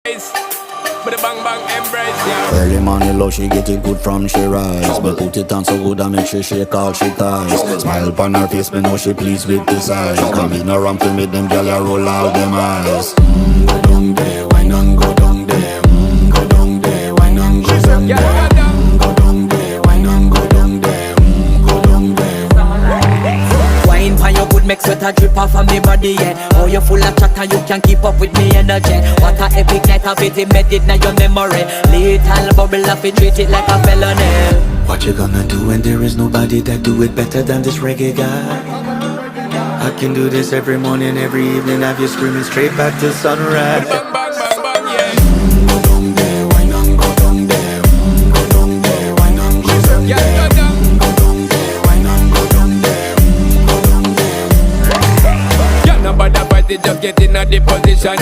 But the bang bang embrace, yeah. Early morning love, she get it good from she rise. But put it on so good I make sure she all she ties. Smile upon her face, me know she pleased with the size. Come in around to make them gyal a roll out them eyes. Go down there, wine and go down there. Go down there, wine and go down there. Go down there, wine and go down there. Go down there. Wine for your good make sweat a drip off of me body, yeah. Oh, you full of chatter, you can keep up with me energy. What a epic night of it, embedded in your memory. Little bubble of it, treat it like a felony. What you gonna do when there is nobody that do it better than this reggae guy? I can do this every morning, every evening, have you screaming straight back to sunrise. Bang bang bang bang, yeah. Go down there, wine and go down there. Go down there, wine and go down Yeah, there. go down. Go down there, wine and go down there. Go down there. Yeah, nobody fight it, just get in a the position.